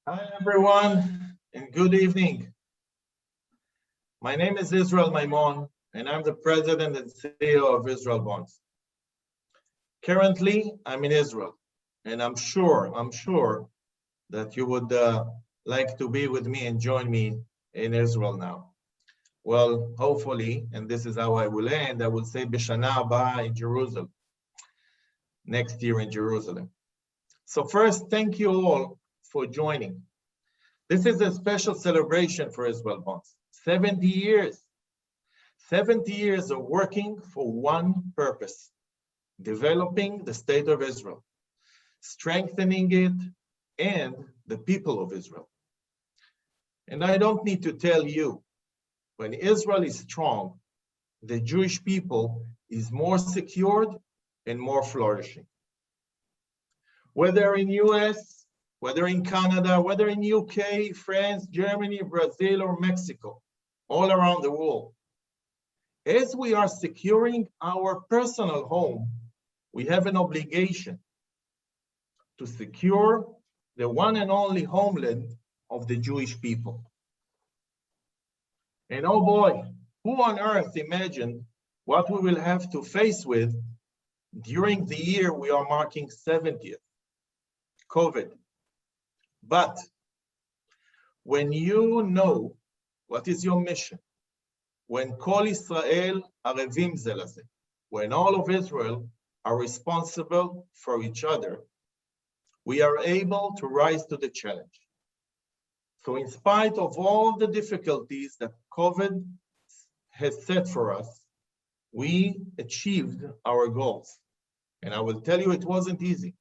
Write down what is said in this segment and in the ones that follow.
Hi, everyone, and good evening. My name is Israel Maimon, and I'm the president and CEO of Israel Bonds. Currently, I'm in Israel, and I'm sure that you would like to be with me and join me in Israel now. Well, hopefully, and this is how I will end, I will say B'Shana Haba in Jerusalem, next year in Jerusalem. So first, thank you all for joining. This is a special celebration for Israel Bonds. 70 years. 70 years of working for one purpose, developing the state of Israel, strengthening it and the people of Israel. And I don't need to tell you, when Israel is strong, the Jewish people is more secured and more flourishing. Whether in US, whether in Canada, whether in UK, France, Germany, Brazil, or Mexico, all around the world. As we are securing our personal home, we have an obligation to secure the one and only homeland of the Jewish people. And oh boy, who on earth imagined what we will have to face with during the year we are marking 70th, COVID. But when you know what is your mission, when Kol Israel Arevim Ze Laze, when all of Israel are responsible for each other, we are able to rise to the challenge. So in spite of all the difficulties that COVID has set for us, we achieved our goals. And I will tell you it wasn't easy.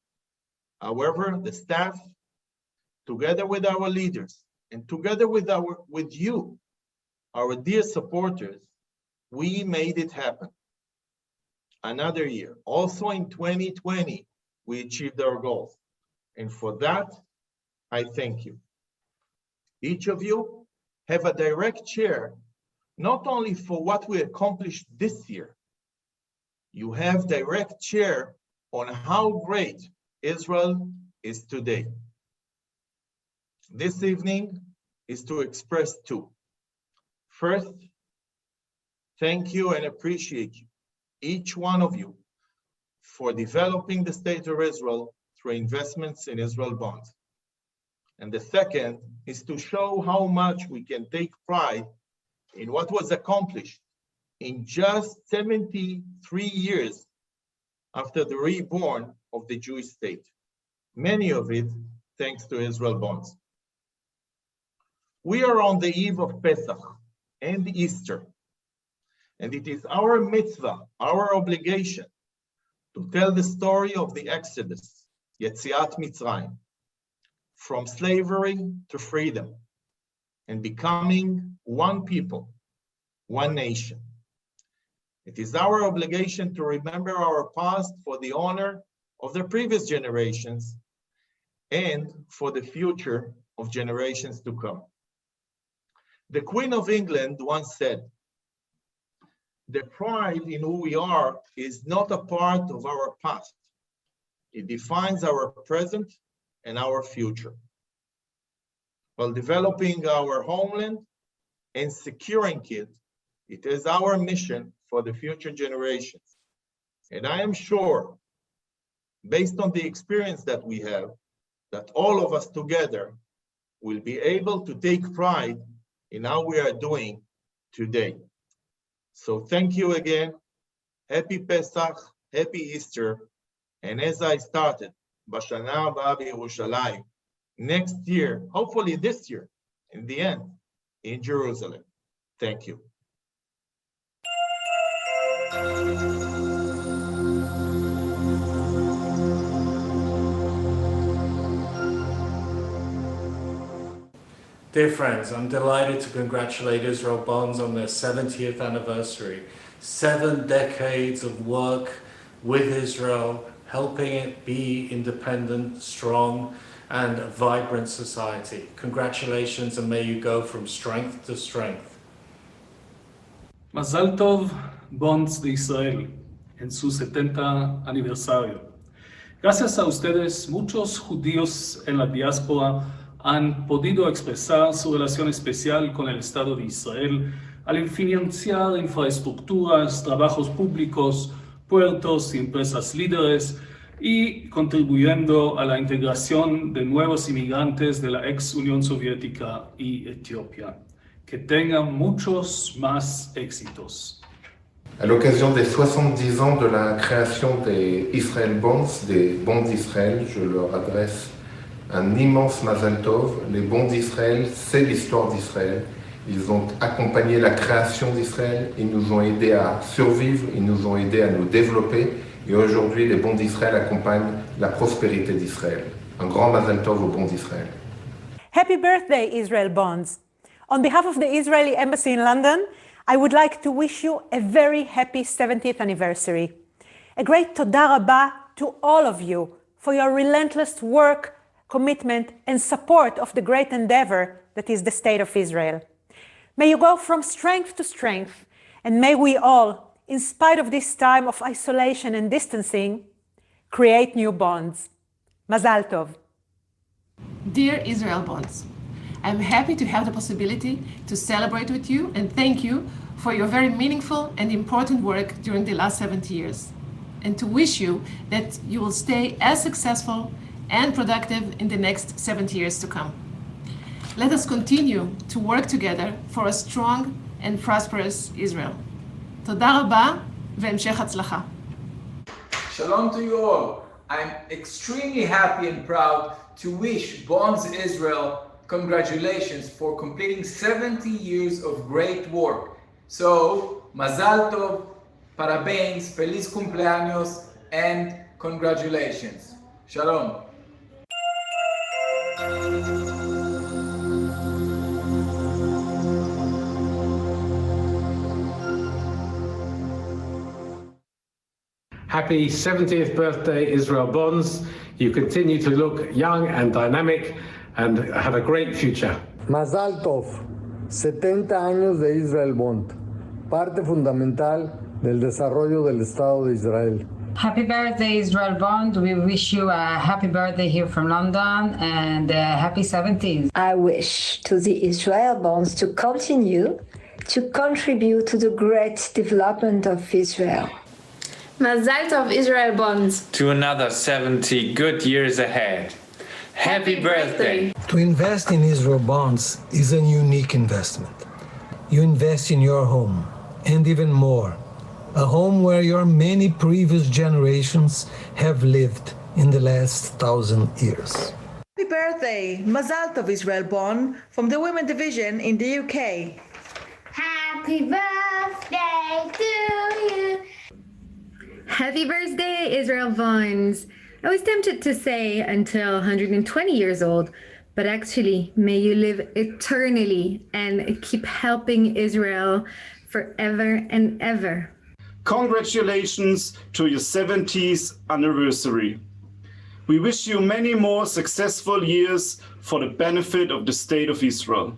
However, the staff, together with our leaders, and together with you, our dear supporters, we made it happen. Another year. Also in 2020, we achieved our goals. And for that, I thank you. Each of you have a direct share, not only for what we accomplished this year, you have direct share on how great Israel is today. This evening is to express two. First, thank you and appreciate you, each one of you, for developing the state of Israel through investments in Israel bonds. And the second is to show how much we can take pride in what was accomplished in just 73 years after the reborn of the Jewish state. Many of it thanks to Israel bonds. We are on the eve of Pesach and Easter, and it is our mitzvah, our obligation, to tell the story of the Exodus, Yetziat Mitzrayim, from slavery to freedom, and becoming one people, one nation. It is our obligation to remember our past for the honor of the previous generations and for the future of generations to come. The Queen of England once said, "The pride in who we are is not a part of our past. It defines our present and our future." While developing our homeland and securing it, it is our mission for the future generations. And I am sure, based on the experience that we have, that all of us together will be able to take pride in how we are doing today. So thank you again. Happy Pesach, happy Easter. And as I started, B'Shana Haba B'Yerushalayim, next year, hopefully this year, in the end, in Jerusalem. Thank you. Dear friends, I'm delighted to congratulate Israel Bonds on their 70th anniversary. 7 decades of work with Israel, helping it be independent, strong, and a vibrant society. Congratulations, and may you go from strength to strength. Mazal Tov, Bonds de Israel, en su 70 aniversario. Gracias a ustedes, muchos judíos en la diáspora han podido expresar su relación especial con el Estado de Israel al financiar infraestructuras, trabajos públicos, puertos y empresas líderes y contribuyendo a la integración de nuevos inmigrantes de la ex Unión Soviética y Etiopía. Que tengan muchos más éxitos. À l'occasion des 70 ans de la création des Israel Bonds, des bons d'Israël, je leur adresse un immense Mazal Tov. Les bons d'Israël, c'est l'histoire d'Israël. Ils ont accompagné la création d'Israël, ils nous ont aidés à survivre, ils nous ont aidés à nous développer. Et aujourd'hui, les bons d'Israël accompagnent la prospérité d'Israël. Un grand Mazal Tov aux bons d'Israël. Happy birthday, Israel Bonds. On behalf of the Israeli Embassy in London, I would like to wish you a very happy 70th anniversary. A great toda rabah to all of you for your relentless work, commitment, and support of the great endeavor that is the State of Israel. May you go from strength to strength, and may we all, in spite of this time of isolation and distancing, create new bonds. Mazal Tov. Dear Israel Bonds, I'm happy to have the possibility to celebrate with you and thank you for your very meaningful and important work during the last 70 years, and to wish you that you will stay as successful and productive in the next 70 years to come. Let us continue to work together for a strong and prosperous Israel. Toda rabah והמשך הצלחה. Shalom to you all. I'm extremely happy and proud to wish Bonds Israel congratulations for completing 70 years of great work. So, Mazal Tov, parabéns, feliz cumpleaños, and congratulations. Shalom. Happy 70th birthday, Israel Bonds. You continue to look young and dynamic and have a great future. Mazal Tov, 70 años de Israel Bond, parte fundamental del desarrollo del Estado de Israel. Happy birthday, Israel Bond. We wish you a happy birthday here from London and happy 70s. I wish to the Israel Bonds to continue to contribute to the great development of Israel. Mazal Tov, Israel Bonds. To another 70 good years ahead. Happy birthday. To invest in Israel Bonds is a unique investment. You invest in your home, and even more, a home where your many previous generations have lived in the last 1,000 years. Happy birthday, Mazal Tov, Israel Bond, from the Women Division in the UK. Happy birthday to you. Happy birthday, Israel Bonds. I was tempted to say until 120 years old, but actually, may you live eternally and keep helping Israel forever and ever. Congratulations to your 70th anniversary. We wish you many more successful years for the benefit of the State of Israel.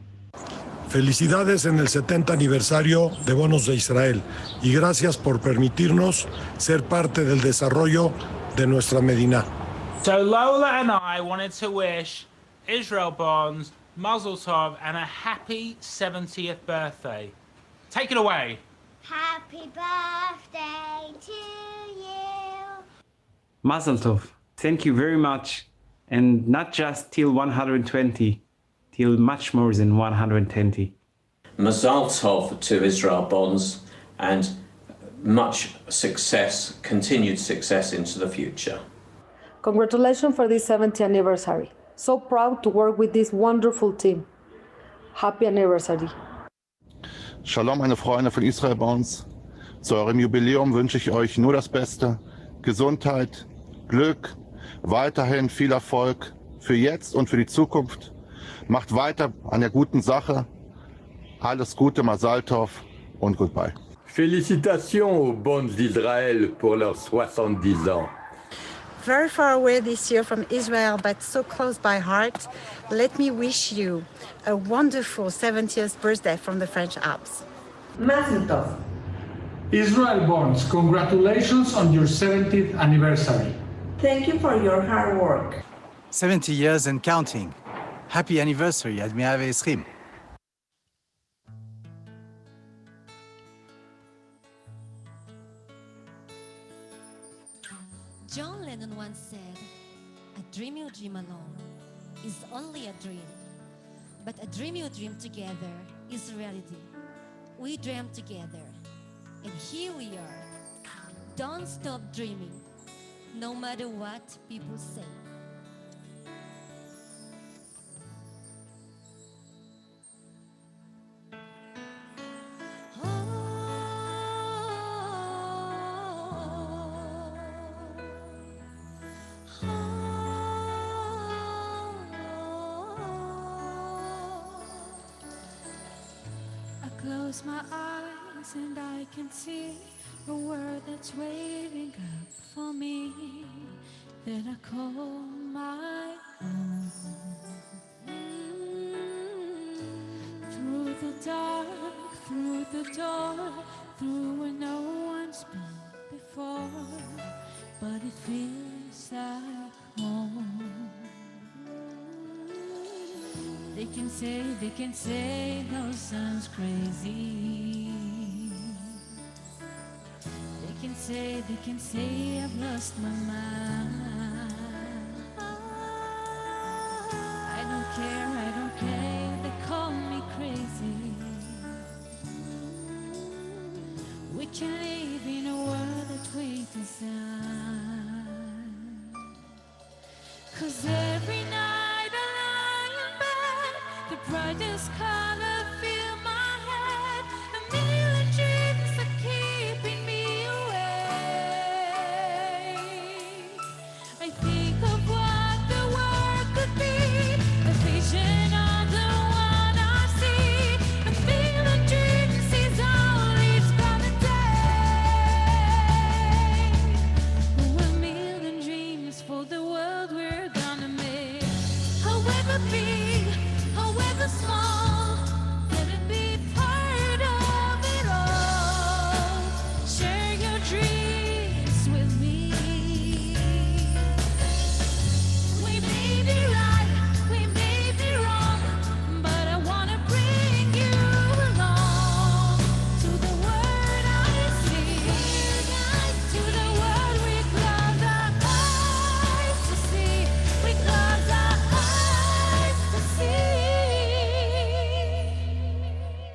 Felicidades en el 70 aniversario de Bonos de Israel y gracias por permitirnos ser parte del desarrollo de nuestra Medina. So Lola and I wanted to wish Israel Bonds, Mazel Tov, and a happy 70th birthday. Take it away. Happy birthday to you. Mazel Tov. Thank you very much. And not just till 120, till much more than 120. Mazal Tov to Israel Bonds and much success, continued success into the future. Congratulations for this 70th anniversary. So proud to work with this wonderful team. Happy anniversary. Shalom, meine Freunde von Israel Bonds. Zu eurem Jubiläum wünsche ich euch nur das Beste. Gesundheit, Glück, weiterhin viel Erfolg für jetzt und für die Zukunft. Macht weiter an der guten Sache. Alles Gute, Mazal Tov und goodbye. Félicitations aux Bonds d'Israël pour leurs 70 ans. Very far away this year from Israel, but so close by heart, let me wish you a wonderful 70th birthday from the French Alps. Mazel Tov. Israel Bonds, congratulations on your 70th anniversary. Thank you for your hard work. 70 years and counting. Happy anniversary, עד 120. John Lennon once said, "A dream you dream alone is only a dream, but a dream you dream together is reality." We dreamt together, and here we are. Don't stop dreaming, no matter what people say. Close my eyes and I can see a world that's waiting up for me, that I call my own. Through the dark, through the door, through where no one's been before, but it feels like home. They can say no sounds crazy. They can say I've lost my mind. I don't care, they call me crazy. We can live in a world that we design. 'Cause every night I lie in bed, the brightest color fill my head. A million dreams are keeping me awake. I think of what the world could be, the vision of the one I see. A million dreams is all it's gonna take. A million dreams for the world we're gonna make. However big, however small, let it be part of it all. Share your dreams with me. We may be right, we may be wrong, but I wanna bring you along to the world I see, to the world we close our eyes to see, we close our eyes to see.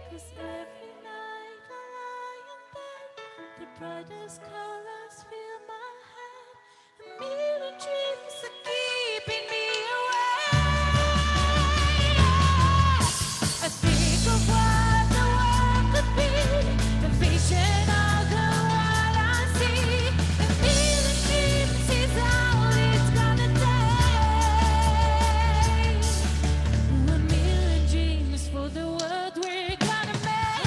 'Cause every night I lie in bed, the brightest colors fill my head. A million dreams are keeping me awake. I think of what the world could be, the vision of the world I see. A million dreams is all it's gonna take. A million dreams for the world we're gonna make.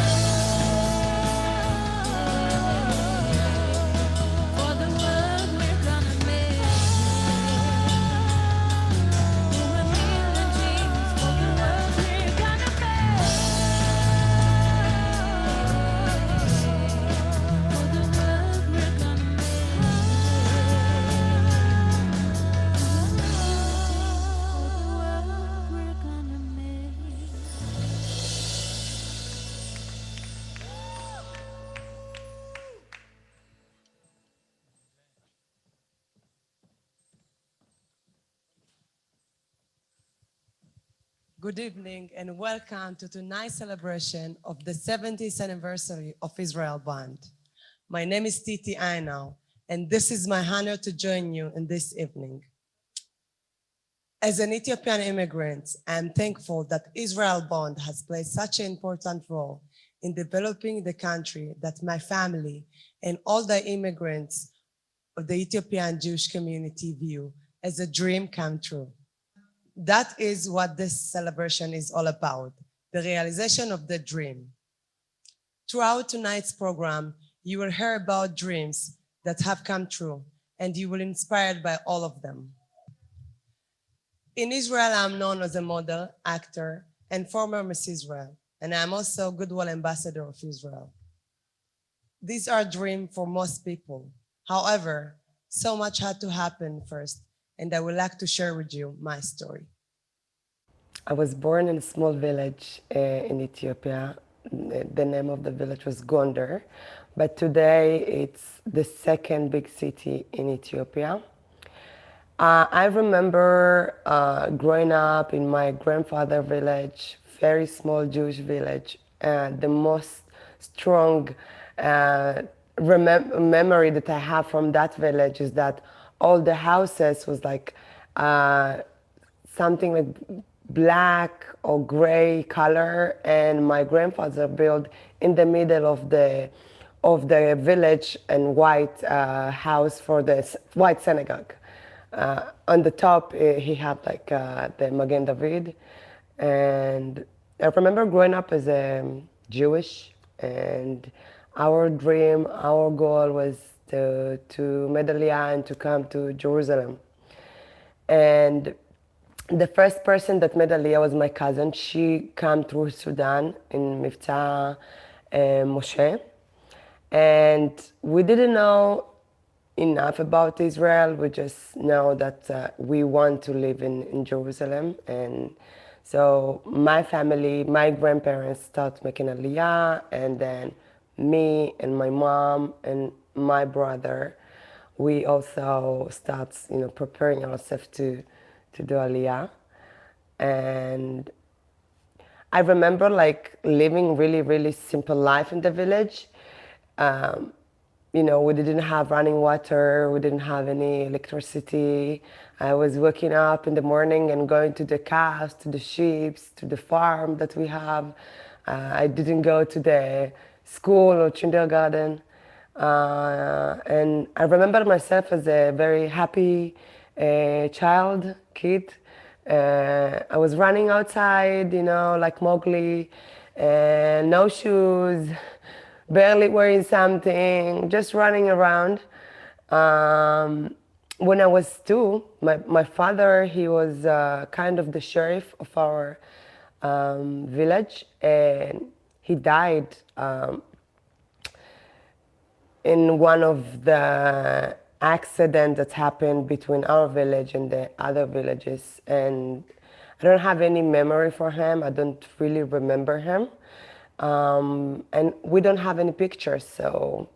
For the world we're gonna make. A million dreams for the world we're gonna make. For the world we're gonna Good evening and welcome to tonight's celebration of the 70th anniversary of Israel Band. My name is Titi Ayenew, and this is my honor to join you in this evening. As an Ethiopian immigrant, I'm thankful that Israel Band has played such an important role in developing the country that my family and all the immigrants of the Ethiopian Jewish community view as a dream come true. That is what this celebration is all about, the realization of the dream. Throughout tonight's program, you will hear about dreams that have come true, and you will be inspired by all of them. In Israel, I'm known as a model, actor, and former Miss Israel, and I'm also a Goodwill Ambassador of Israel. These are dreams for most people. However, so much had to happen first, and I would like to share with you my story. I was born in a small village in Ethiopia. The name of the village was Gondar, but today it's the second big city in Ethiopia. I remember growing up in my grandfather's village, very small Jewish village. The most strong memory that I have from that village is that all the houses was like something like black or gray color, and my grandfather built in the middle of the village and white house for the white synagogue. On the top, he had like the Magen David, and I remember growing up as a Jewish, and our dream, our goal was to make Aliyah and to come to Jerusalem. And the first person that made Aliyah was my cousin. She came through Sudan in Mivtza Moshe. And we didn't know enough about Israel. We just know that we want to live in Jerusalem. And so my family, my grandparents started making Aliyah, and then me and my mom and my brother, we also start, preparing ourselves to do Aliyah. And I remember like living really, really simple life in the village. We didn't have running water, we didn't have any electricity. I was waking up in the morning and going to the cows, to the sheep, to the farm that we have. I didn't go to the school or kindergarten. And I remember myself as a very happy kid. I was running outside, like Mowgli, no shoes, barely wearing something, just running around. When I was 2, my father, he was kind of the sheriff of our village, and he died in one of the accidents that happened between our village and the other villages. And I don't have any memory for him. I don't really remember him. And we don't have any pictures. So,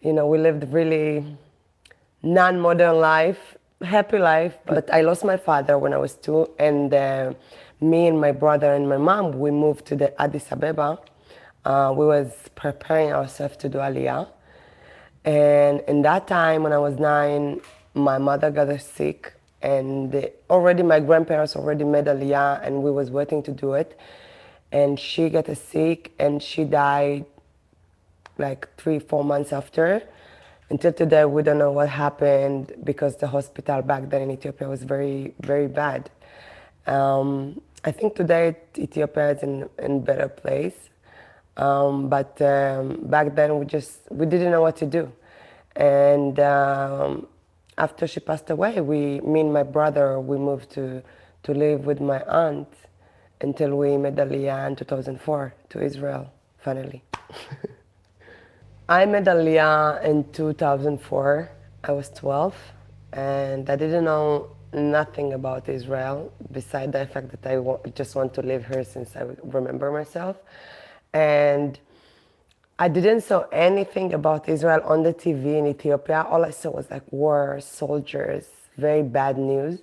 we lived really non-modern life, happy life. But I lost my father when I was 2. And me and my brother and my mom, we moved to the Addis Ababa. We was preparing ourselves to do Aliyah. And in that time, when I was 9, my mother got sick, and my grandparents already made Aliyah, and we was waiting to do it. And she got sick, and she died like 3-4 months after. Until today, we don't know what happened, because the hospital back then in Ethiopia was very, very bad. I think today Ethiopia is in better place. But back then we didn't know what to do. And after she passed away, me and my brother, we moved to live with my aunt until we made Aliyah in 2004 to Israel, finally. I made Aliyah in 2004. I was 12, and I didn't know nothing about Israel, besides the fact that I just want to live here since I remember myself. And I didn't saw anything about Israel on the TV in Ethiopia. All I saw was like war, soldiers, very bad news.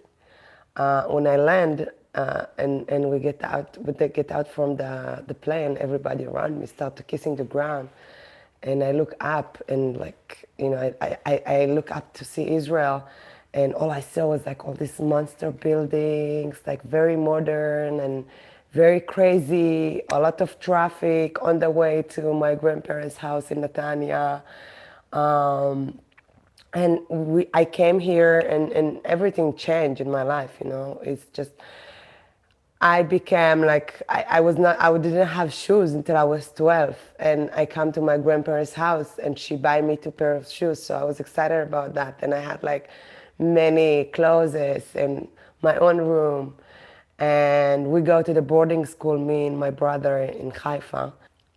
When I land and we get out from the plane, everybody around me started kissing the ground. And I look up and I look up to see Israel, and all I saw was like all these monster buildings, like very modern and very crazy, a lot of traffic on the way to my grandparents' house in Netanya. And I came here and everything changed in my life, It's just, I became like, I didn't have shoes until I was 12. And I come to my grandparents' house and she buy me 2 pairs of shoes. So I was excited about that. And I had like many clothes and my own room. And we go to the boarding school, me and my brother in Haifa.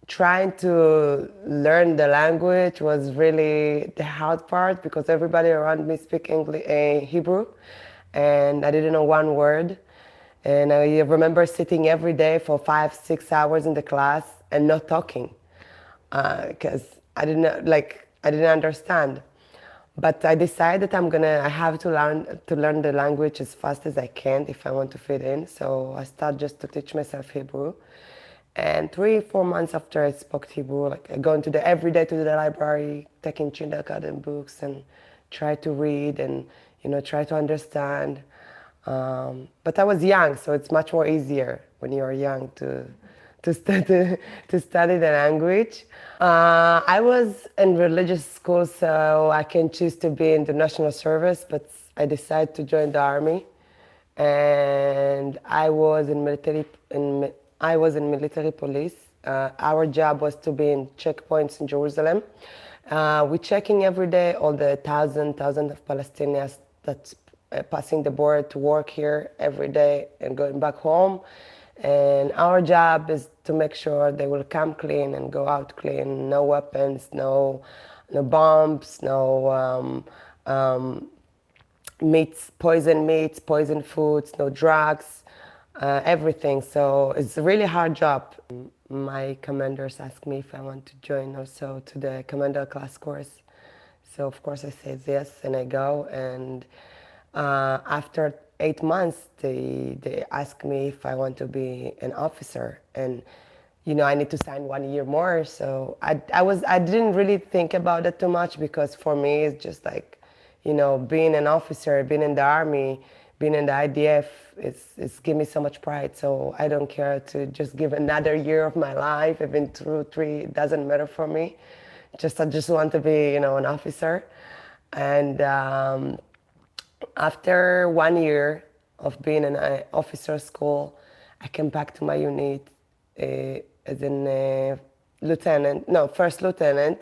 Trying to learn the language was really the hard part, because everybody around me speak Hebrew, and I didn't know one word. And I remember sitting every day for 5-6 hours in the class and not talking because I didn't understand. But I decided I have to learn the language as fast as I can if I want to fit in. So I started just to teach myself Hebrew. And 3-4 months after I spoke Hebrew, like I go every day to the library, taking kindergarten books and try to read and try to understand. But I was young, so it's much more easier when you're young to study the language. I was in religious school, so I can choose to be in the national service, but I decided to join the army, and I was in military police. Our job was to be in checkpoints in Jerusalem. We're checking every day all the thousands of Palestinians that's passing the border to work here every day and going back home. And our job is to make sure they will come clean and go out clean. No weapons, no bombs, no meats, poison foods, no drugs, everything. So it's a really hard job. My commanders asked me if I want to join also to the commander class course. So of course I said yes, and I go. And after 8 months, they asked me if I want to be an officer, and I need to sign 1 year more. So I didn't really think about it too much, because for me it's just like, being an officer, being in the army, being in the IDF, it's give me so much pride. So I don't care to just give another year of my life, even 2 or 3, it doesn't matter for me. I just want to be, an officer. And after 1 year of being in an officer school, I came back to my unit as a first lieutenant.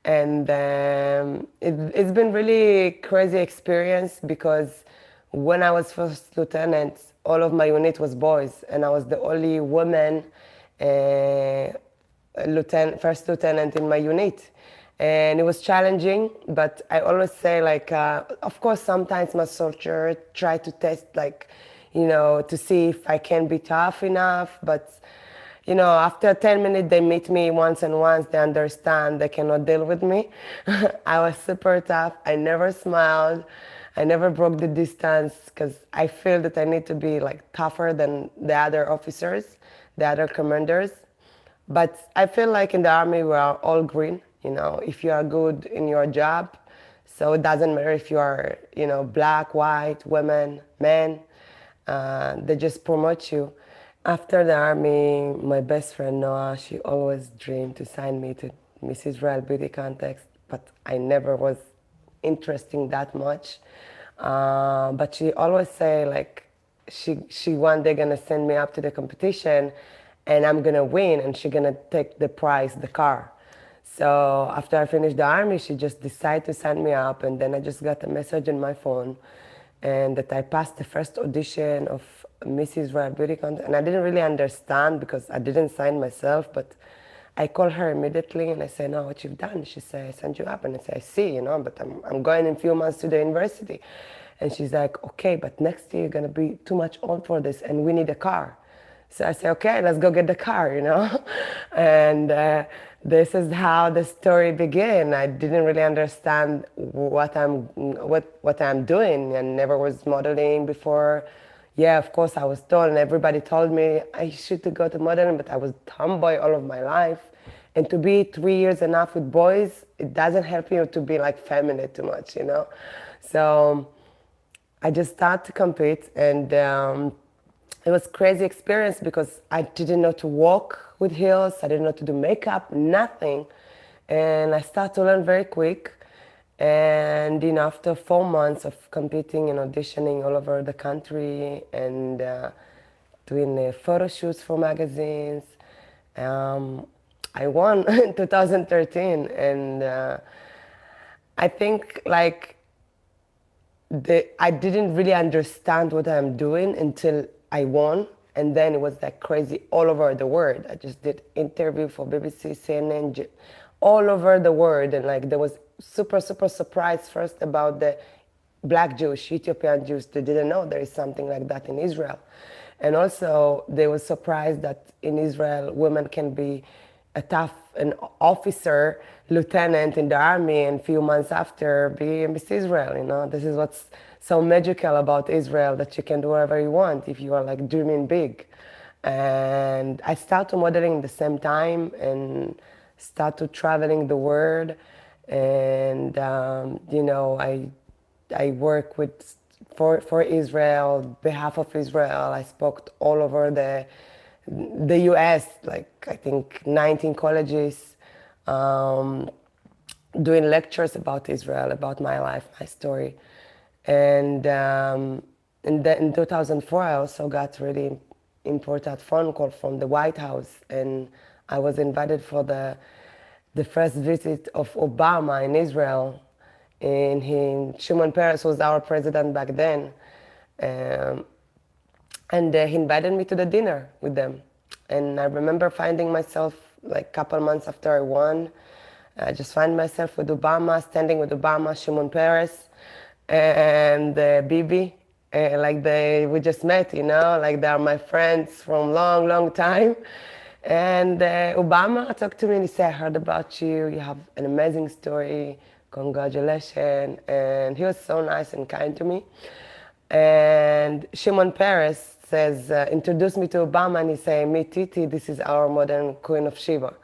And it's been really crazy experience, because when I was first lieutenant, all of my unit was boys, and I was the only woman first lieutenant in my unit. And it was challenging, but I always say, of course, sometimes my soldier try to test, to see if I can be tough enough. But, after 10 minutes, they meet me once, they understand they cannot deal with me. I was super tough. I never smiled. I never broke the distance, because I feel that I need to be tougher than the other officers, the other commanders. But I feel like in the army, we are all green. If you are good in your job, so it doesn't matter if you are, black, white, women, men, they just promote you. After the army, my best friend Noah, she always dreamed to sign me to Miss Israel Beauty Contest, but I never was interested that much. But she always say she one day gonna send me up to the competition, and I'm gonna win, and she gonna take the prize, the car. So after I finished the army, she just decided to sign me up, and then I just got a message on my phone, and that I passed the first audition of Miss Israel Beauty Contest. And I didn't really understand, because I didn't sign myself, but I called her immediately and I said, "No, what you've done?" She said, "I sent you up." And I said, "I see, but I'm going in a few months to the university." And she's like, "Okay, but next year you're gonna be too much old for this, and we need a car." So I said, "Okay, let's go get the car," And this is how the story began. I didn't really understand what I'm doing, and never was modeling before. Yeah, of course I was told, and everybody told me I should go to modeling, but I was tomboy all of my life. And to be 3 years enough with boys, it doesn't help you to be feminine too much, So I just started to compete, and it was crazy experience, because I didn't know to walk with heels, I didn't know to do makeup, nothing. And I started to learn very quick. And after 4 months of competing and auditioning all over the country, and doing photo shoots for magazines, I won in 2013. And I think I didn't really understand what I'm doing until I won. And then it was crazy all over the world. I just did interview for BBC, CNN, all over the world. And there was super surprised first about the Black Jewish, Ethiopian Jews, they didn't know there is something like that in Israel. And also, they were surprised that in Israel, women can be an officer, lieutenant in the army, and a few months after be Miss Israel. You know, this is what's so magical about Israel, that you can do whatever you want if you are like dreaming big. And I started modeling at the same time and started traveling the world. And you know, I work with for Israel, behalf of Israel. I spoke all over the U.S., like I think 19 colleges, doing lectures about Israel, about my life, my story. And in 2004, I also got really important phone call from the White House, and I was invited for the first visit of Obama in Israel. And Shimon Peres was our president back then. And he invited me to the dinner with them. And I remember finding myself, like a couple months after I won, I just find myself with Obama, standing with Obama, Shimon Peres, and Bibi. We just met, you know, like they are my friends from long, long time. And Obama talked to me and he said, I heard about you, you have an amazing story, congratulations. And he was so nice and kind to me. And Shimon Peres says, introduced me to Obama, and he said, meet Titi, this is our modern Queen of Sheba.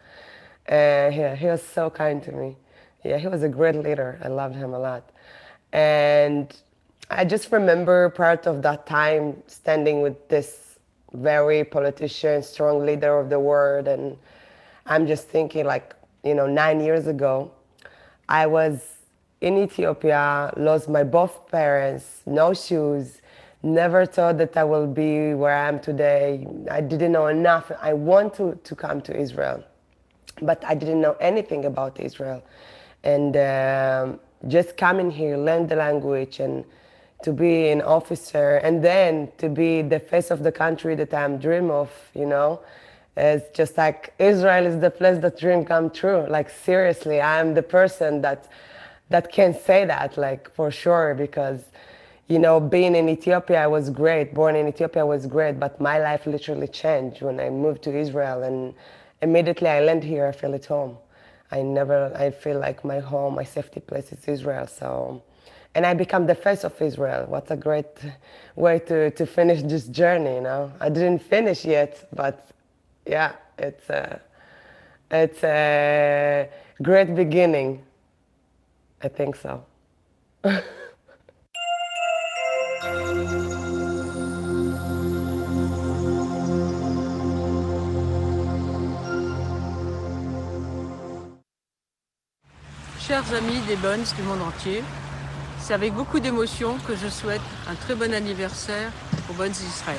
And he was so kind to me. Yeah, he was a great leader. I loved him a lot. And I just remember part of that time standing with this very politician, strong leader of the world. And I'm just thinking, like, you know, 9 years ago, I was in Ethiopia, lost my both parents, no shoes, never thought that I will be where I am today. I didn't know enough. I want to come to Israel, but I didn't know anything about Israel. And just coming here, learn the language, and to be an officer, and then to be the face of the country that I'm dream of, you know. It's just like Israel is the place that dream come true. Like seriously, I'm the person that can say that, like for sure, because you know, being in Ethiopia was great, born in Ethiopia was great, but my life literally changed when I moved to Israel, and immediately I land here, I feel at home. I feel like my home, my safety place is Israel, so. And I become the face of Israel. What a great way to finish this journey, you know. I didn't finish yet, but yeah, it's a great beginning. I think so. Chers amis des Bonnes du monde entier, c'est avec beaucoup d'émotion que je souhaite un très bon anniversaire aux Bonnes d'Israël.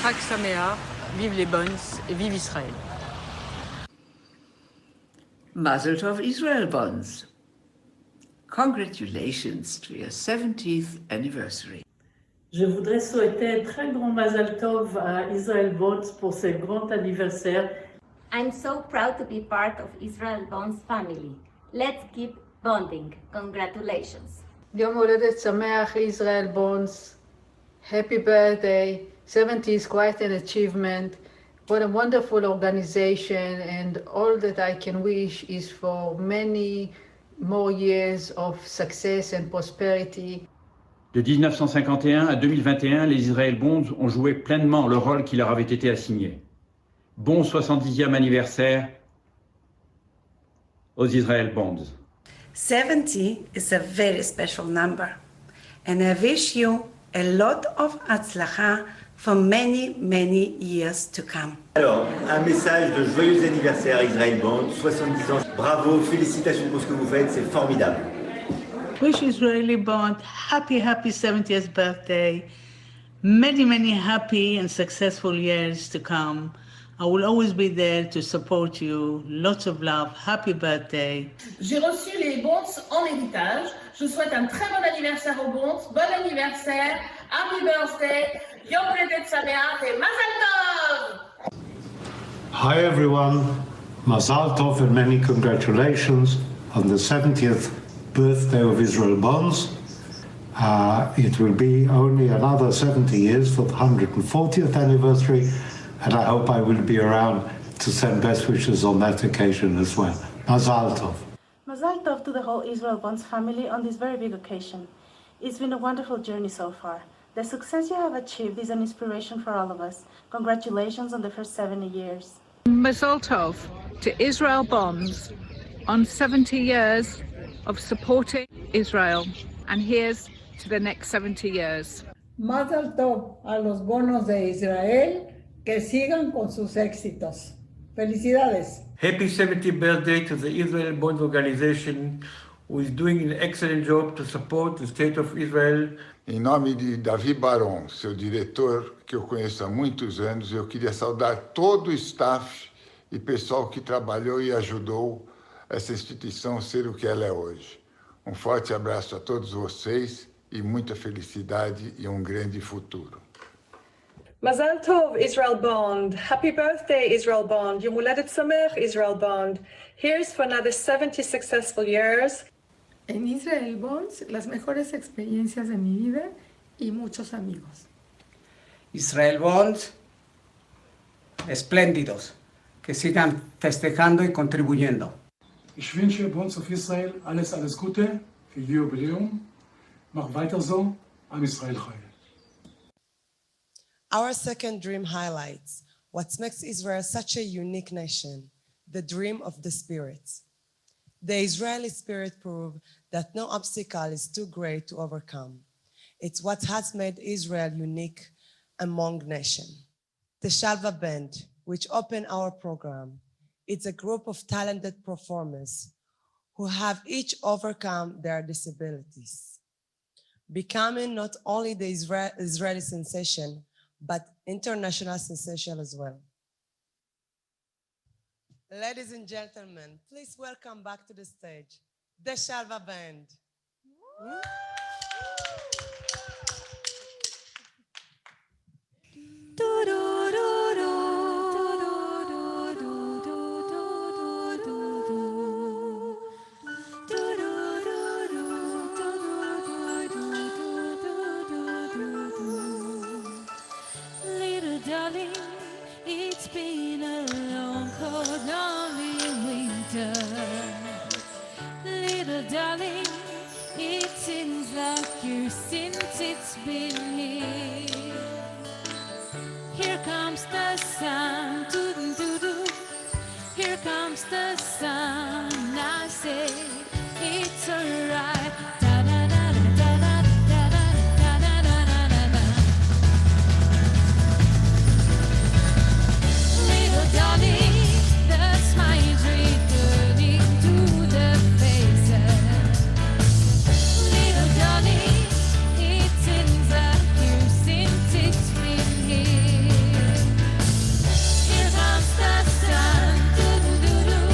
Chag Sameach, vive les Bonnes et vive Israël. Mazel Tov Israel Bonds. Congratulations to your 70th anniversary. Je voudrais souhaiter un très grand Mazel Tov à Israel Bonds pour ce grand anniversaire. I'm so proud to be part of Israel Bonds family. Let's keep bonding. Congratulations. יום הולדת שמח, Israel Bonds. Happy birthday. 70 is quite an achievement. What a wonderful organization, and all that I can wish is for many more years of success and prosperity. De 1951 à 2021, les Israel Bonds ont joué pleinement le rôle qui leur avait été assigné. Bon 70e anniversaire aux Israel Bonds. 70 is a very special number, and I wish you a lot of atzlacha for many, many years to come. Alors, un message de joyeux anniversaire à Israel Band, 70 ans. Bravo, félicitations pour ce que vous faites, c'est formidable. Wish Israeli Bond happy 70th birthday. Many, many happy and successful years to come. I will always be there to support you. Lots of love. Happy birthday. J'ai reçu les Bonds en héritage. Je souhaite un très bon anniversaire aux Bonds. Bon anniversaire. Happy birthday. Yom Haledet Sameach et Mazal Tov. Hi everyone. Mazal Tov and many congratulations on the 70th birthday of Israel Bonds. It will be only another 70 years for the 140th anniversary, and I hope I will be around to send best wishes on that occasion as well. Mazal tov. Mazal tov to the whole Israel Bonds family on this very big occasion. It's been a wonderful journey so far. The success you have achieved is an inspiration for all of us. Congratulations on the first 70 years. Mazal tov to Israel Bonds on 70 years of supporting Israel. And here's to the next 70 years. Mazal tov a los bonos de Israel, que sigan con sus éxitos. Felicidades. Happy 70th birthday to the Israel Bonds Organization, who is doing an excellent job to support the State of Israel. Em nome de Davi Baron, seu diretor, que eu conheço há muitos anos, eu queria saudar todo o staff e pessoal que trabalhou e ajudou essa instituição a ser o que ela é hoje. Um forte abraço a todos vocês e muita felicidade e um grande futuro. Mazal Tov, Israel Bond. Happy birthday, Israel Bond. Yom Huledet Sameach, Israel Bond. Here's for another 70 successful years. En Israel Bonds, las mejores experiencias de mi vida y muchos amigos. Israel Bonds, espléndidos, que sigan festejando y contribuyendo. Ich wünsche Bonds of Israel alles Gute für Ihr Jubiläum. Mach weiter so, Am Israel Chai. Our second dream highlights what makes Israel such a unique nation, the dream of the spirit. The Israeli spirit proved that no obstacle is too great to overcome. It's what has made Israel unique among nations. The Shalva Band, which opened our program, it's a group of talented performers who have each overcome their disabilities, becoming not only the Israeli sensation, but international sensation as well. Ladies and gentlemen, please welcome back to the stage, the Shalva Band. Little darling, it's been a long, cold, lonely winter. Little darling, it seems like years since it's been here. Here comes the sun, doo-doo-doo-doo. Here comes the sun, I say it's alright. Darling, that's my dream turning to the faces. Little darling, it seems like years since it's been here. Here comes the sun, doo-doo-doo-doo.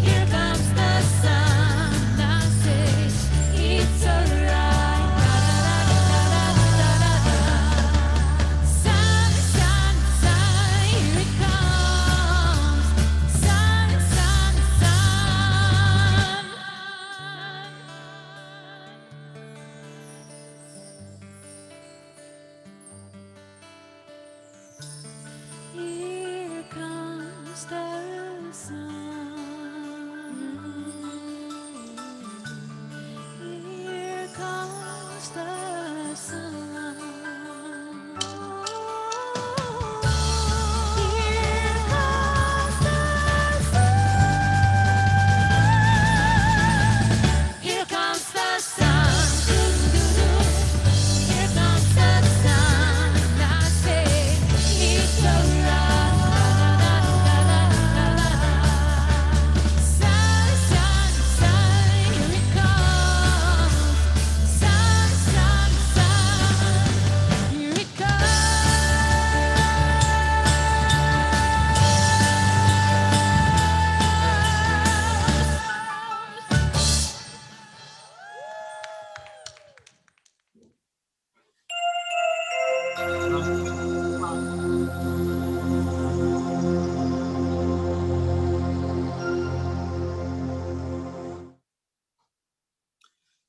Here comes the sun, I say it's alright. Sun, sun, sun, here it comes. Sun, sun, sun. Here comes the sun. Here comes the sun. Here comes the sun. Here comes the sun. Doo-doo-doo. Here comes the sun. I say it's alright. Sun, sun, sun, here it comes. Sun, sun,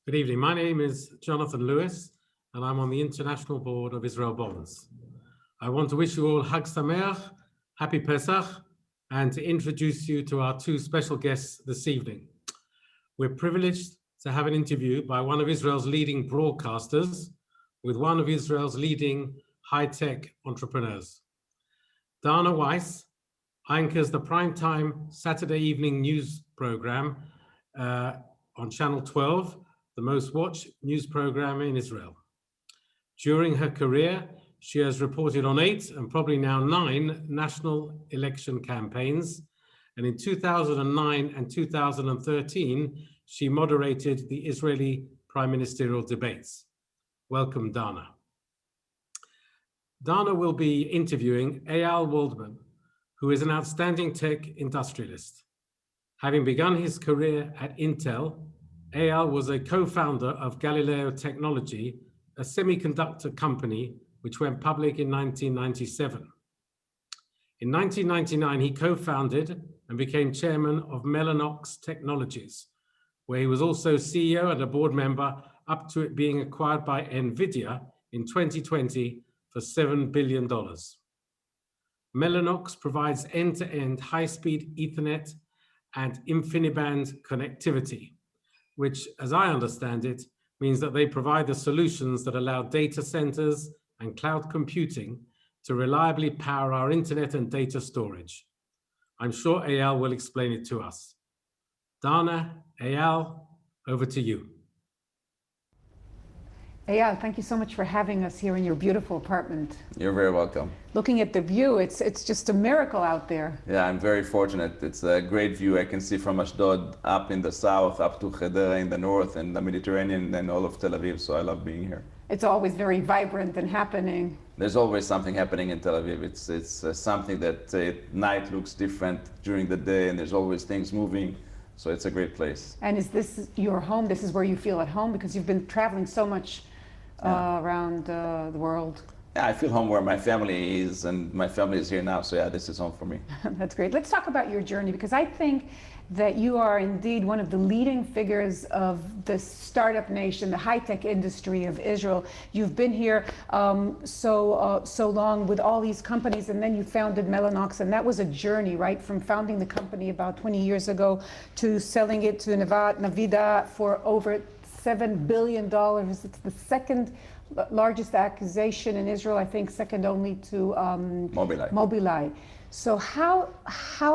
Good evening. My name is Jonathan Lewis, and I'm on the International Board of Israel Bonds. I want to wish you all Hag Sameach, Happy Pesach, and to introduce you to our two special guests this evening. We're privileged to have an interview by one of Israel's leading broadcasters with one of Israel's leading high-tech entrepreneurs. Dana Weiss anchors the primetime Saturday evening news program on Channel 12, the most watched news program in Israel. During her career, she has reported on 8 and probably now 9 national election campaigns. And in 2009 and 2013, she moderated the Israeli prime ministerial debates. Welcome, Dana. Dana will be interviewing Eyal Waldman, who is an outstanding tech industrialist. Having begun his career at Intel, Eyal was a co-founder of Gala Technology, a semiconductor company which went public in 1997. In 1999, he co-founded and became chairman of Mellanox Technologies, where he was also CEO and a board member up to it being acquired by NVIDIA in 2020 for $7 billion. Mellanox provides end-to-end high-speed Ethernet and InfiniBand connectivity, which, as I understand it, means that they provide the solutions that allow data centers and cloud computing to reliably power our internet and data storage. I'm sure Eyal will explain it to us. Dana, Eyal, over to you. Eyal, thank you so much for having us here in your beautiful apartment. You're very welcome. Looking at the view, it's just a miracle out there. Yeah, I'm very fortunate. It's a great view. I can see from Ashdod up in the south, up to Hedera in the north, and the Mediterranean, and all of Tel Aviv, so I love being here. It's always very vibrant and happening. There's always something happening in Tel Aviv. It's something that at night looks different during the day, and there's always things moving, so it's a great place. And is this your home? This is where you feel at home? Because you've been traveling so much around the world. Yeah, I feel home where my family is, and my family is here now, so yeah, this is home for me. That's great. Let's talk about your journey, because I think that you are indeed one of the leading figures of the startup nation, the high-tech industry of Israel. You've been here so long with all these companies, and then you founded Mellanox, and that was a journey, right? From founding the company about 20 years ago to selling it to Nvidia for over $7 billion. It's the second largest acquisition in Israel, I think second only to Mobileye. So how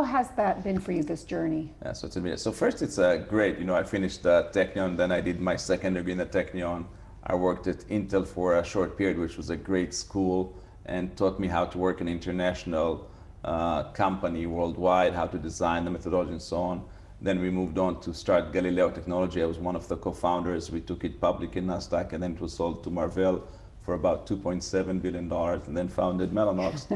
has that been for you, this journey? Yeah, so first it's great. You know, I finished Technion, then I did my second degree in the Technion. I worked at Intel for a short period, which was a great school and taught me how to work in an international company worldwide, how to design the methodology and so on. Then we moved on to start Galileo Technology. I was one of the co-founders. We took it public in Nasdaq, and then it was sold to Marvell for about $2.7 billion, and then founded Mellanox,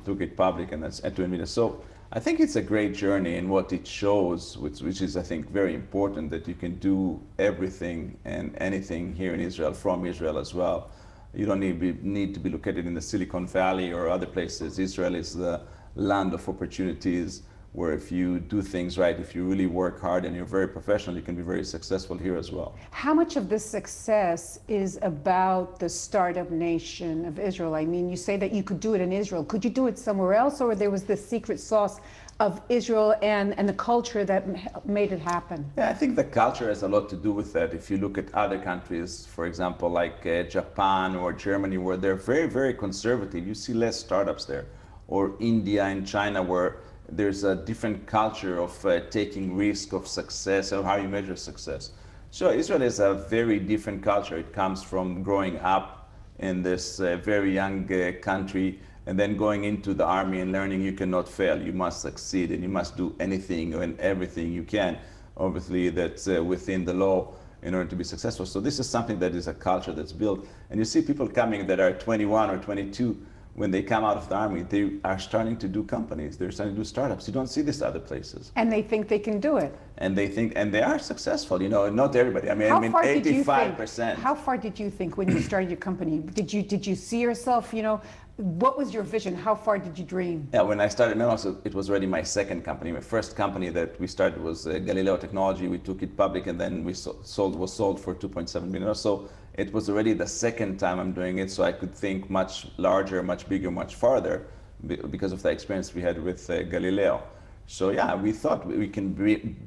took it public, and that's to NVIDIA. So I think it's a great journey, and what it shows, which is, I think, very important, that you can do everything and anything here in Israel, from Israel as well. You don't need to be located in the Silicon Valley or other places. Israel is the land of opportunities, where if you do things right, if you really work hard and you're very professional, you can be very successful here as well. How much of this success is about the startup nation of Israel? I mean, you say that you could do it in Israel. Could you do it somewhere else, or there was this secret sauce of Israel and the culture that made it happen? Yeah, I think the culture has a lot to do with that. If you look at other countries, for example, like Japan or Germany, where they're very, very conservative, you see less startups there. Or India and China, where there's a different culture of taking risk of success, or how you measure success. So Israel is a very different culture. It comes from growing up in this very young country, and then going into the army and learning you cannot fail. You must succeed, and you must do anything and everything you can. Obviously, that's within the law in order to be successful. So this is something that is a culture that's built. And you see people coming that are 21 or 22, when they come out of the army, they are starting to do companies. They're starting to do startups. You don't see this other places. And they think they can do it. And they think, and they are successful. You know, not everybody. I mean, 85%. How far did you think when you started your company? Did you see yourself, you know, what was your vision? How far did you dream? Yeah, when I started Mellanox, it was already my second company. My first company that we started was Galileo Technology. We took it public, and then we was sold for 2.7 million. So it was already the second time I'm doing it, so I could think much larger, much bigger, much farther because of the experience we had with Galileo. So yeah, we thought we can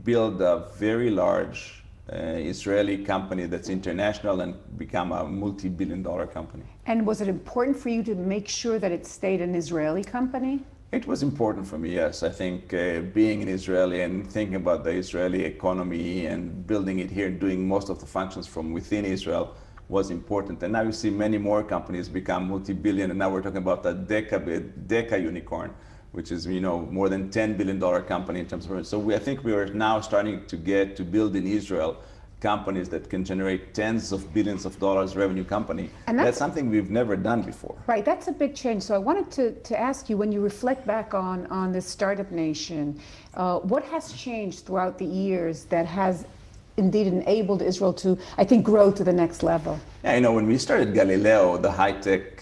build a very large Israeli company that's international and become a multi-billion-dollar company. And was it important for you to make sure that it stayed an Israeli company? It was important for me, yes. I think being an Israeli and thinking about the Israeli economy and building it here and doing most of the functions from within Israel was important. And now you see many more companies become multi-billion, and now we're talking about a deca unicorn, which is, you know, more than $10 billion company in terms of revenue. So I think we are now starting to get to build in Israel companies that can generate tens of billions of dollars revenue company. And that's something we've never done before. Right, that's a big change. So I wanted to ask you, when you reflect back on this startup nation, what has changed throughout the years that has indeed enabled Israel to, I think, grow to the next level? Yeah, you know, when we started Galileo, the high-tech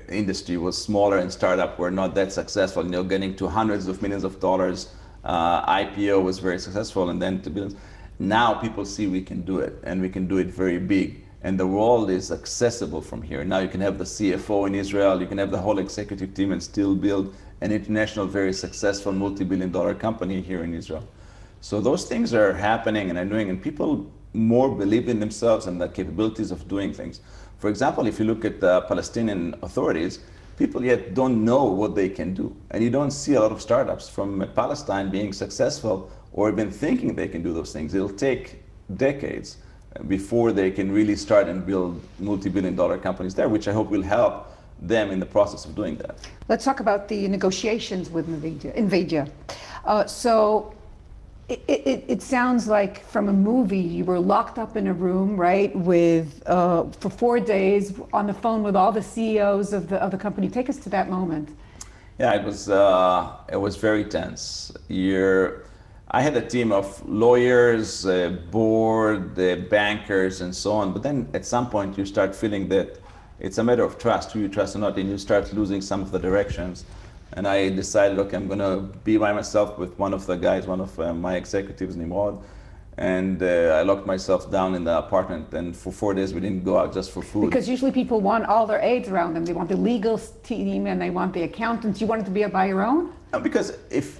industry was smaller and startup were not that successful. You know, getting to hundreds of millions of dollars, IPO was very successful, and then to billions. Now people see we can do it, and we can do it very big. And the world is accessible from here. Now you can have the CFO in Israel, you can have the whole executive team and still build an international, very successful multi-billion-dollar company here in Israel. So those things are happening and are doing, and people more believe in themselves and the capabilities of doing things. For example, if you look at the Palestinian authorities, people yet don't know what they can do. And you don't see a lot of startups from Palestine being successful or even thinking they can do those things. It'll take decades before they can really start and build multi-billion-dollar companies there, which I hope will help them in the process of doing that. Let's talk about the negotiations with NVIDIA. So it sounds like from a movie, you were locked up in a room, right, with for 4 days on the phone with all the CEOs of the company. Take us to that moment. Yeah, it was very tense. I had a team of lawyers, board, bankers, and so on. But then at some point you start feeling that it's a matter of trust, who you trust or not, and you start losing some of the directions. And I decided, okay, I'm going to be by myself with one of the guys, one of my executives, Nimrod. And I locked myself down in the apartment. And for 4 days, we didn't go out just for food. Because usually people want all their aides around them. They want the legal team and they want the accountants. You wanted to be by your own? No, because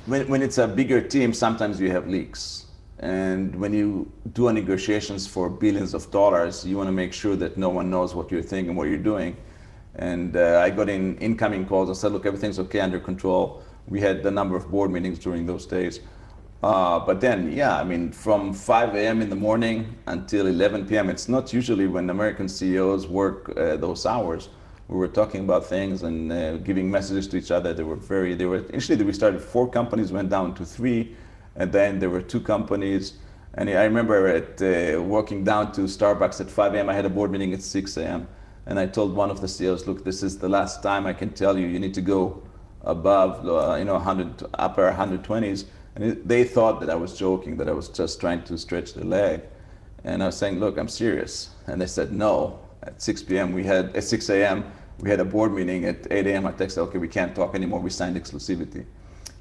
when it's a bigger team, sometimes you have leaks. And when you do negotiations for billions of dollars, you want to make sure that no one knows what you're thinking, what you're doing. And I got incoming calls and said, look, everything's okay, under control. We had a number of board meetings during those days. But then, yeah, I mean, from 5 a.m. in the morning until 11 p.m., it's not usually when American CEOs work those hours. We were talking about things and giving messages to each other. Initially we started 4 companies, went down to 3, and then there were 2 companies. And I remember walking down to Starbucks at 5 a.m. I had a board meeting at 6 a.m. And I told one of the CEOs, look, this is the last time I can tell you, you need to go above, 100, upper 120s. And they thought that I was joking, that I was just trying to stretch the leg. And I was saying, look, I'm serious. And they said, no. At 6 a.m., we had a board meeting. At 8 a.m., I texted, okay, we can't talk anymore. We signed exclusivity.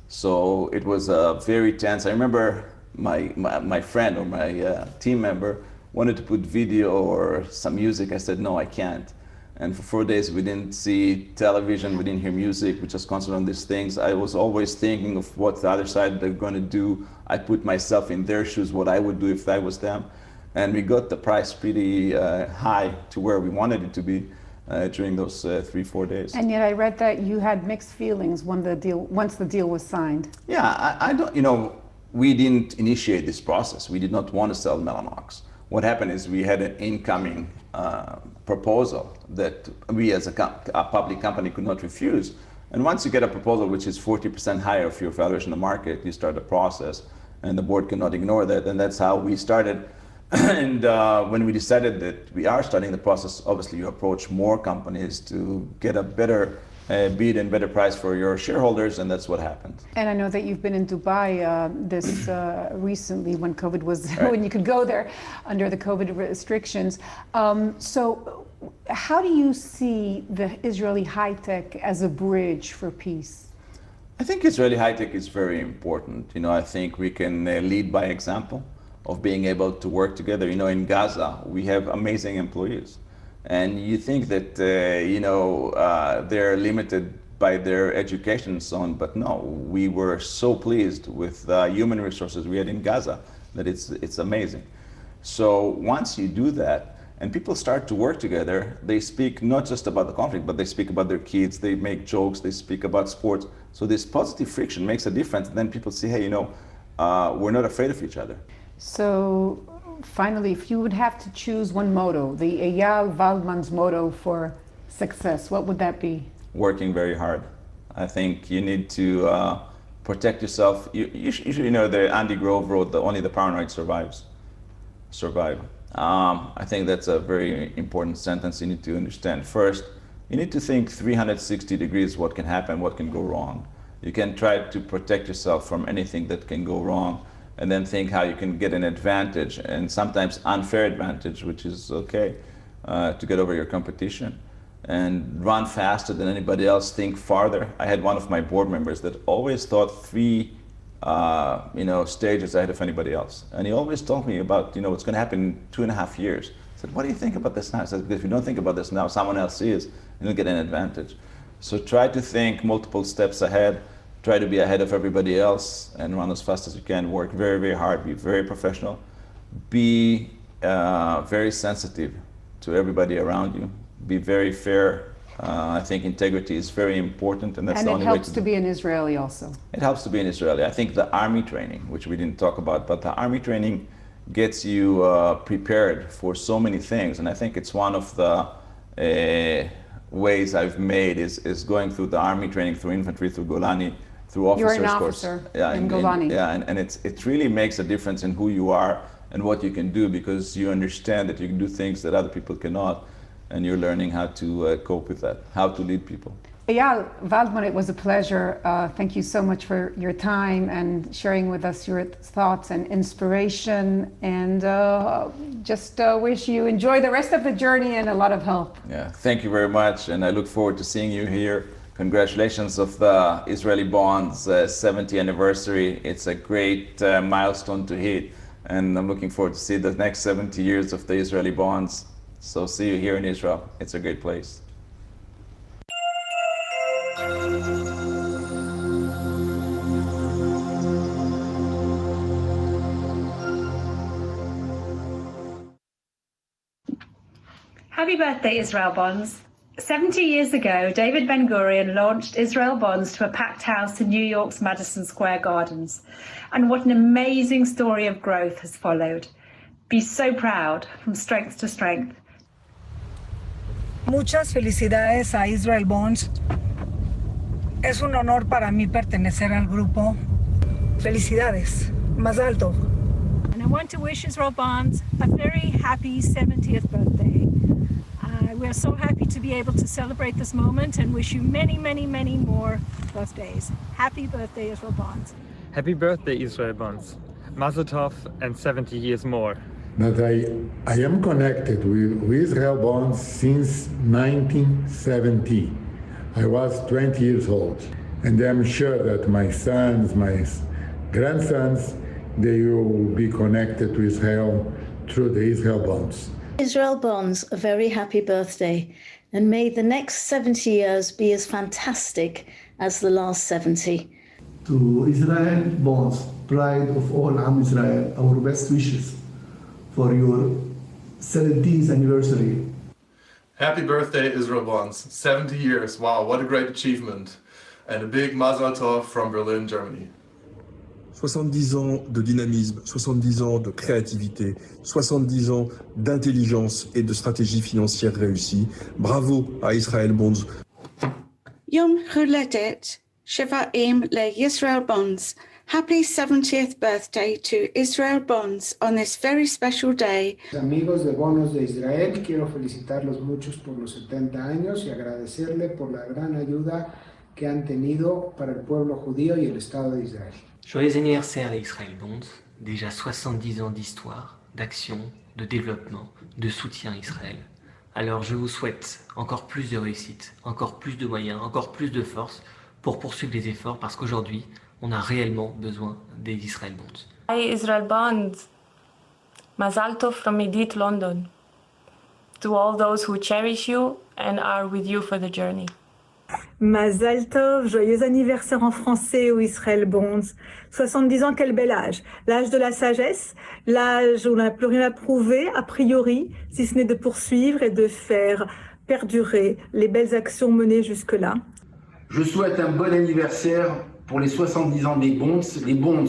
So it was very tense. I remember my friend or my team member wanted to put video or some music. I said, no, I can't. And for 4 days, we didn't see television, we didn't hear music, we just concentrated on these things. I was always thinking of what the other side they're going to do. I put myself in their shoes, what I would do if I was them. And we got the price pretty high to where we wanted it to be during those 3-4 days. And yet I read that you had mixed feelings once the deal was signed. Yeah, I don't, we didn't initiate this process. We did not want to sell Mellanox. What happened is we had an incoming proposal that we as a public company could not refuse. And once you get a proposal which is 40% higher of your valuation in the market, you start a process and the board cannot ignore that. And that's how we started. And when we decided that we are starting the process, obviously you approach more companies to get a better bid and better price for your shareholders, and that's what happened. And I know that you've been in Dubai recently when COVID was, right. when you could go there under the COVID restrictions. So How do you see the Israeli high tech as a bridge for peace? I think Israeli high tech is very important. I think we can lead by example of being able to work together. In Gaza, we have amazing employees. And you think that, they're limited by their education and so on, but no, we were so pleased with the human resources we had in Gaza that it's amazing. So once you do that, and people start to work together, they speak not just about the conflict, but they speak about their kids, they make jokes, they speak about sports. So this positive friction makes a difference. And then people say, hey, we're not afraid of each other. So finally, if you would have to choose one motto, the Eyal Waldman's motto for success, what would that be? Working very hard. I think you need to protect yourself. You should, the Andy Grove wrote, only the paranoid survive. I think that's a very important sentence you need to understand. First, you need to think 360 degrees what can happen, what can go wrong. You can try to protect yourself from anything that can go wrong, and then think how you can get an advantage, and sometimes unfair advantage, which is okay, to get over your competition. And run faster than anybody else, think farther. I had one of my board members that always thought 3 stages ahead of anybody else. And he always told me about, what's going to happen in 2.5 years. I said, what do you think about this now? I said, because if you don't think about this now, someone else is, and you'll get an advantage. So try to think multiple steps ahead, try to be ahead of everybody else, and run as fast as you can. Work very, very hard, be very professional, be very sensitive to everybody around you, be very fair. I think integrity is very important, and that's the only way to do it. And it helps to be an Israeli also. It helps to be an Israeli. I think the army training, which we didn't talk about, but the army training gets you prepared for so many things. And I think it's one of the ways I've made is going through the army training, through infantry, through Golani, through officers' You're an course. officer in Golani. And it really makes a difference in who you are and what you can do, because you understand that you can do things that other people cannot. And you're learning how to cope with that, how to lead people. Eyal Waldman, it was a pleasure. Thank you so much for your time and sharing with us your thoughts and inspiration. And just wish you enjoy the rest of the journey and a lot of health. Yeah, thank you very much. And I look forward to seeing you here. Congratulations of the Israeli Bonds 70th anniversary. It's a great milestone to hit. And I'm looking forward to see the next 70 years of the Israeli Bonds. So see you here in Israel. It's a great place. Happy birthday, Israel Bonds. 70 years ago, David Ben-Gurion launched Israel Bonds to a packed house in New York's Madison Square Gardens. And what an amazing story of growth has followed. Be so proud, from strength to strength. Muchas felicidades a Israel Bonds. Es un honor para mí pertenecer al grupo. Felicidades. Más alto. And I want to wish Israel Bonds a very happy 70th birthday. We're so happy to be able to celebrate this moment and wish you many, many, many more birthdays. Happy birthday, Israel Bonds. Happy birthday, Israel Bonds. Mazel tov and 70 years more. That I am connected with Israel Bonds since 1970. I was 20 years old. And I'm sure that my sons, my grandsons, they will be connected to Israel through the Israel Bonds. Israel Bonds, a very happy birthday, and may the next 70 years be as fantastic as the last 70. To Israel Bonds, pride of all Am Israel, our best wishes for your 70th anniversary. Happy birthday, Israel Bonds. 70 years, wow, what a great achievement. And a big Mazel Tov from Berlin, Germany. 70 ans de dynamisme, 70 ans de créativité, 70 ans d'intelligence et de stratégie financière réussie. Bravo à Israel Bonds. Yom Huledet, Shivaim le Israel Bonds. Happy 70th birthday to Israel Bonds on this very special day. Amigos de Bonos de Israel, quiero felicitarlos muchos por los 70 años y agradecerle por la gran ayuda que han tenido para el pueblo judío y el Estado de Israel. Joyeux anniversaire à Israel Bonds, déjà 70 ans d'histoire, d'action, de développement, de soutien à Israël. Alors je vous souhaite encore plus de réussite, encore plus de moyens, encore plus de force pour poursuivre les efforts parce qu'aujourd'hui, on a réellement besoin des Israel Bonds. Hi Israel Bonds, Mazal Tov from Edith, London. To all those who cherish you and are with you for the journey. Mazal Tov, joyeux anniversaire en français au Israel Bonds. 70 ans, quel bel âge. L'âge de la sagesse, l'âge où on n'a plus rien à prouver, a priori, si ce n'est de poursuivre et de faire perdurer les belles actions menées jusque-là. Je souhaite un bon anniversaire pour les 70 ans des Bonds. Les Bonds,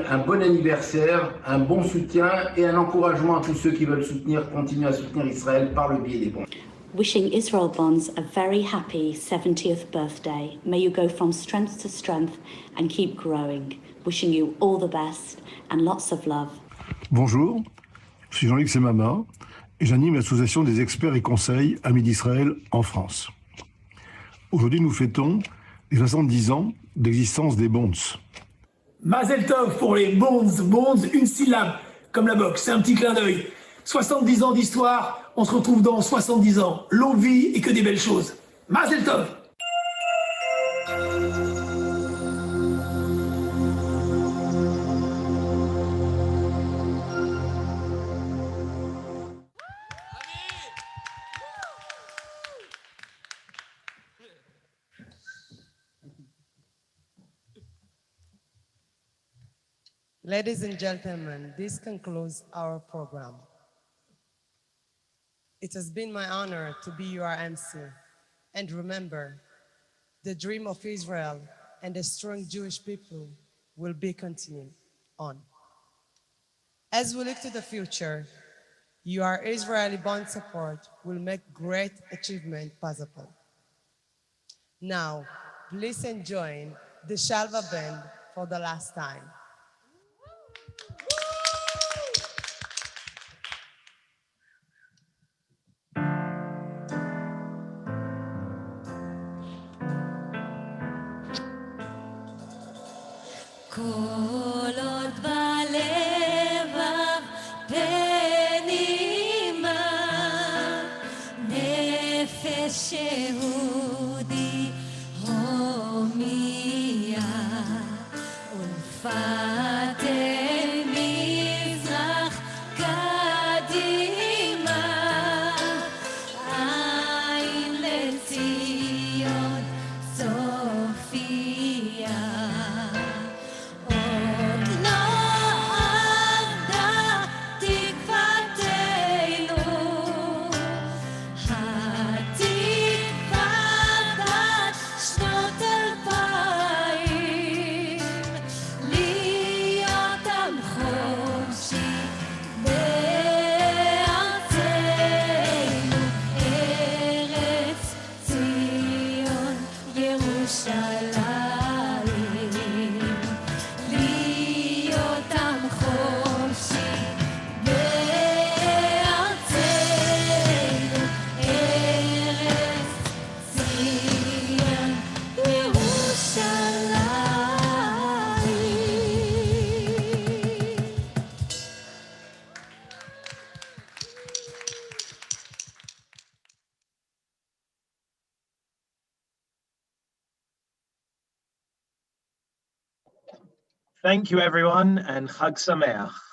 un bon anniversaire, un bon soutien et un encouragement à tous ceux qui veulent continuer à soutenir Israël par le biais des Bonds. Wishing Israel Bonds a very happy 70th birthday. May you go from strength to strength and keep growing. Wishing you all the best and lots of love. Bonjour, je suis Jean-Luc Semama et j'anime l'association des experts et conseils Amis d'Israël en France. Aujourd'hui, nous fêtons les 70 ans d'existence des Bonds. Mazel Tov pour les Bonds, une syllabe, comme la boxe, c'est un petit clin d'œil. 70 ans d'histoire, on se retrouve dans 70 ans. Longue vie et que des belles choses. Mazel Tov! Ladies and gentlemen, this concludes our program. It has been my honor to be your MC. And remember, the dream of Israel and the strong Jewish people will be continued on. As we look to the future, your Israeli bond support will make great achievement possible. Now, please enjoy the Shalva Band for the last time. כל עוד בלבב פנימה נפש יהודי הומיה ולפת אל מזרח קדימה עין לציון סופיה Thank you, everyone, and Chag Sameach.